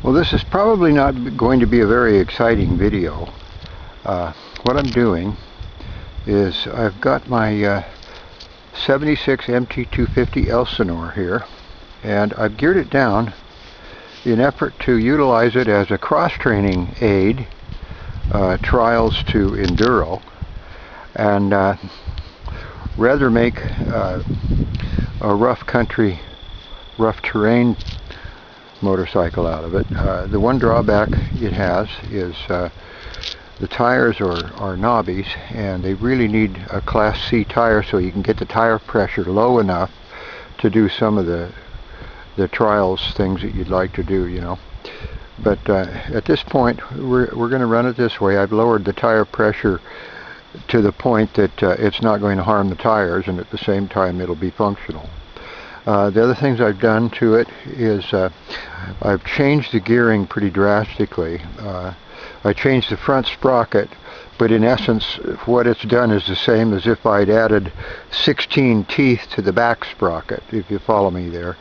Well, this is probably not going to be a very exciting video. What I'm doing is I've got my 76 MT250 Elsinore here, and I've geared it down in effort to utilize it as a cross-training aid, trials to enduro, and rather make a rough country, rough terrain motorcycle out of it. The one drawback it has is the tires are knobbies, and they really need a Class C tire so you can get the tire pressure low enough to do some of the trials things that you'd like to do, you know. But at this point we're going to run it this way. I've lowered the tire pressure to the point that it's not going to harm the tires, and at the same time it'll be functional. The other things I've done to it is I've changed the gearing pretty drastically. I changed the front sprocket, but in essence what it's done is the same as if I'd added 16 teeth to the back sprocket, if you follow me there.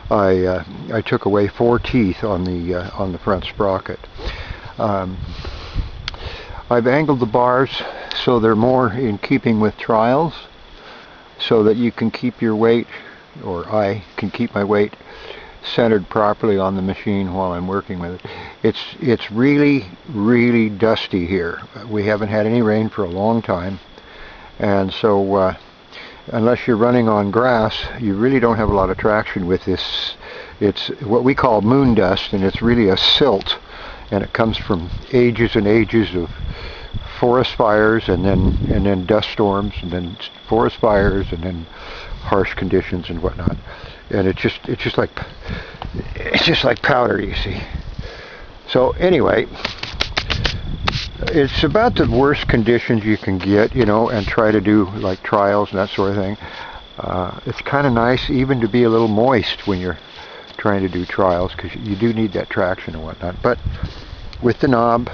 I took away 4 teeth on the front sprocket. I've angled the bars so they're more in keeping with trials, so that you can keep your weight, or I can keep my weight centered properly on the machine while I'm working with it. It's really dusty here. We haven't had any rain for a long time, and so unless you're running on grass, you really don't have a lot of traction with this. It's what we call moon dust, and it's really a silt, and it comes from ages and ages of forest fires, and then dust storms, and then forest fires, and then harsh conditions and whatnot. And it's just like powder, you see. So anyway, it's about the worst conditions you can get, you know, and try to do like trials and that sort of thing. It's kind of nice even to be a little moist when you're trying to do trials, because you do need that traction and whatnot. But with the knob,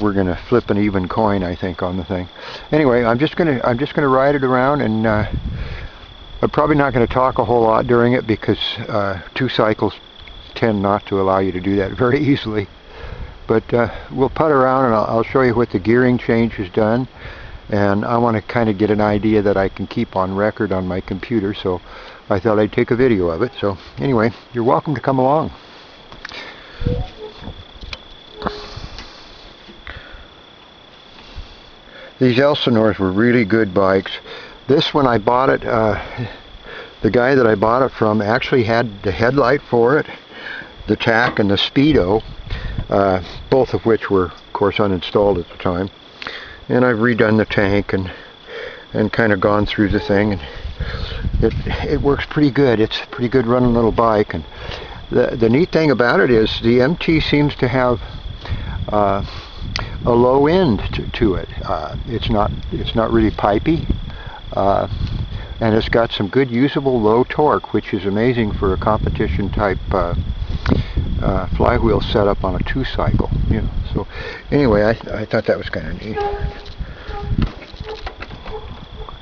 we're gonna flip an even coin, I think, on the thing. Anyway, I'm just gonna ride it around, and I'm probably not going to talk a whole lot during it, because 2 cycles tend not to allow you to do that very easily. But we'll putt around, and I'll show you what the gearing change has done, and I want to kind of get an idea that I can keep on record on my computer, so I thought I'd take a video of it. So anyway, you're welcome to come along. These Elsinores were really good bikes. This, when I bought it, the guy that I bought it from actually had the headlight for it, the tack, and the speedo, both of which were, of course, uninstalled at the time. And I've redone the tank and kind of gone through the thing, and it works pretty good. It's a pretty good running little bike. And the neat thing about it is the MT seems to have a low end to it. It's not really pipey. And it's got some good usable low torque, which is amazing for a competition type flywheel setup on a 2-cycle. You know. So anyway, I thought that was kind of neat.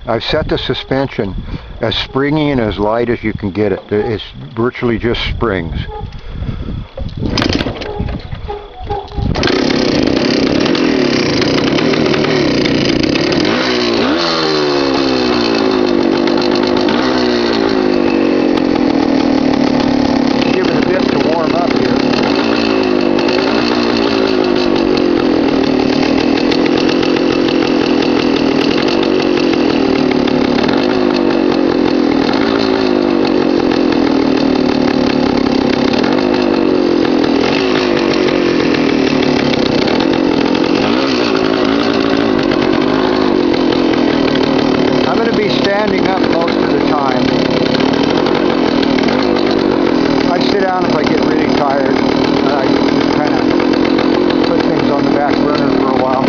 I've set the suspension as springy and as light as you can get it. It's virtually just springs. Standing up most of the time. I sit down if I get really tired. I just kind of put things on the back burner for a while.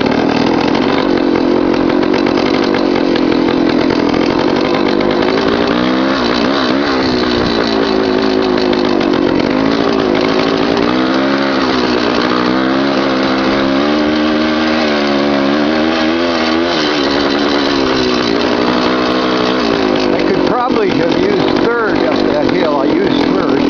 Have used third up that hill. I used first.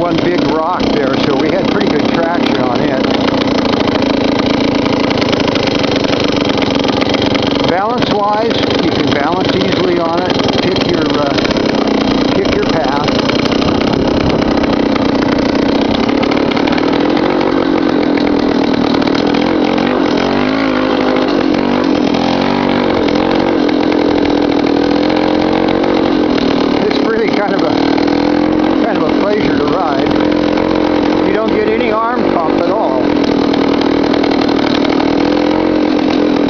one big rock there, so we had pretty good traction on it. Balance-wise, you can balance easily on it. Pick your path. It's really kind of a pleasure to ride. You don't get any arm pump at all.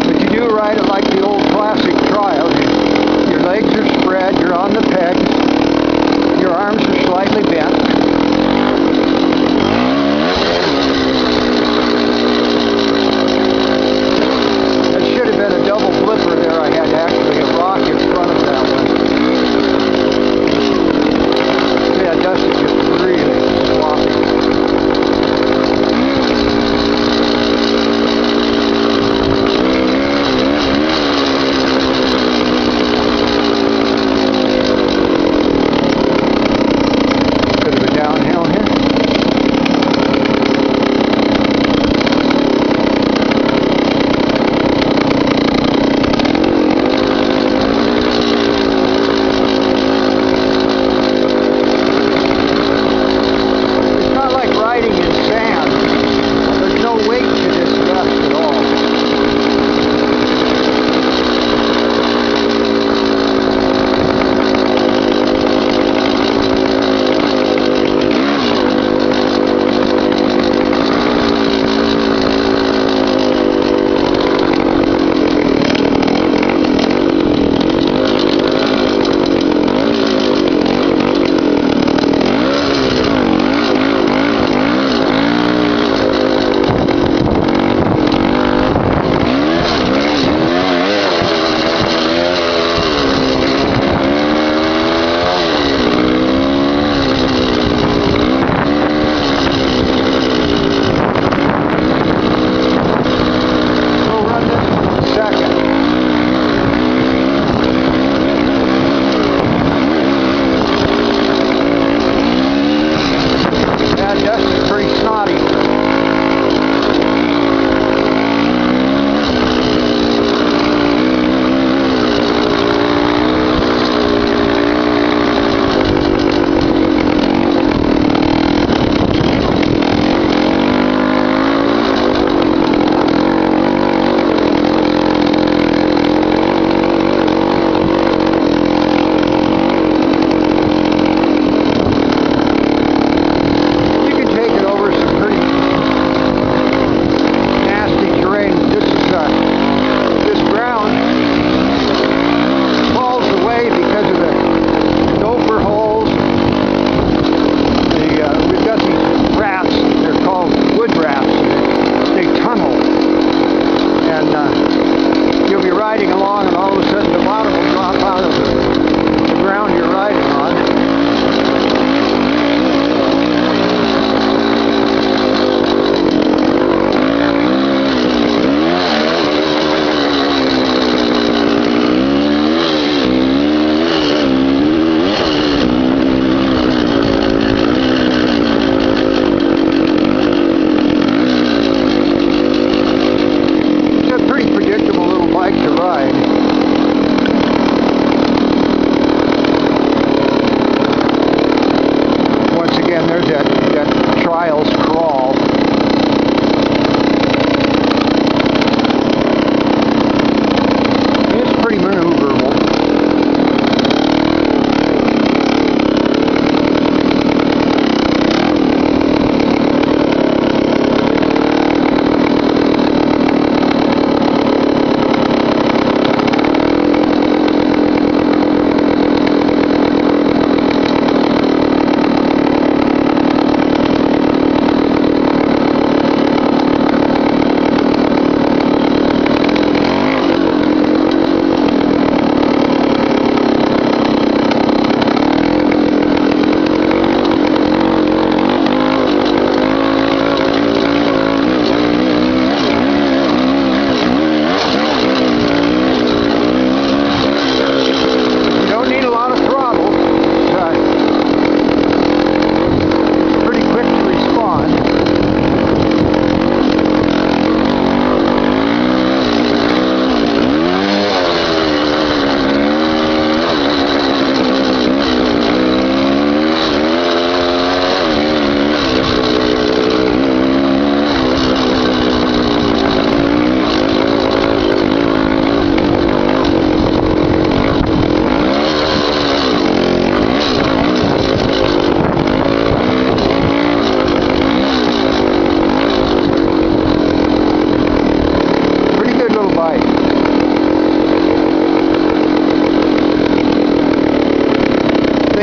But you do ride it like the old classic trial. Your legs are spread, you're on the peg, your arms are slightly bent. That should have been a double flipper there. I had actually a rock in front of that one.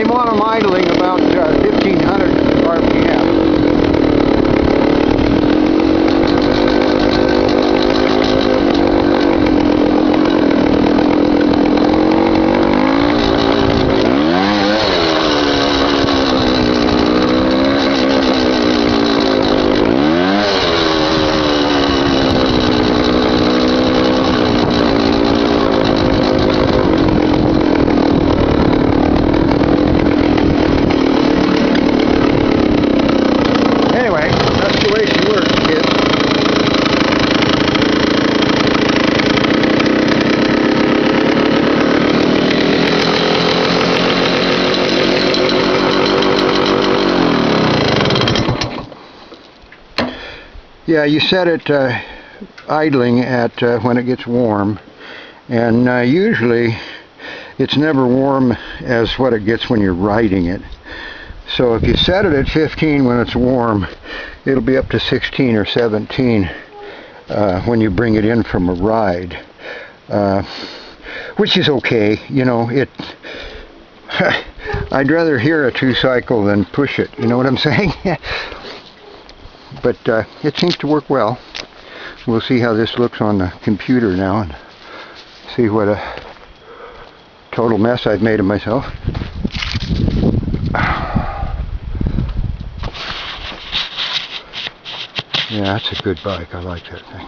They want them idling about 1,500 RPM. Yeah, you set it idling at when it gets warm, and usually it's never warm as what it gets when you're riding it. So if you set it at 15 when it's warm, it'll be up to 16 or 17 when you bring it in from a ride, which is okay. You know, I'd rather hear a 2-cycle than push it, you know what I'm saying? But it seems to work well. We'll see how this looks on the computer now and see what a total mess I've made of myself. Yeah, that's a good bike. I like that thing.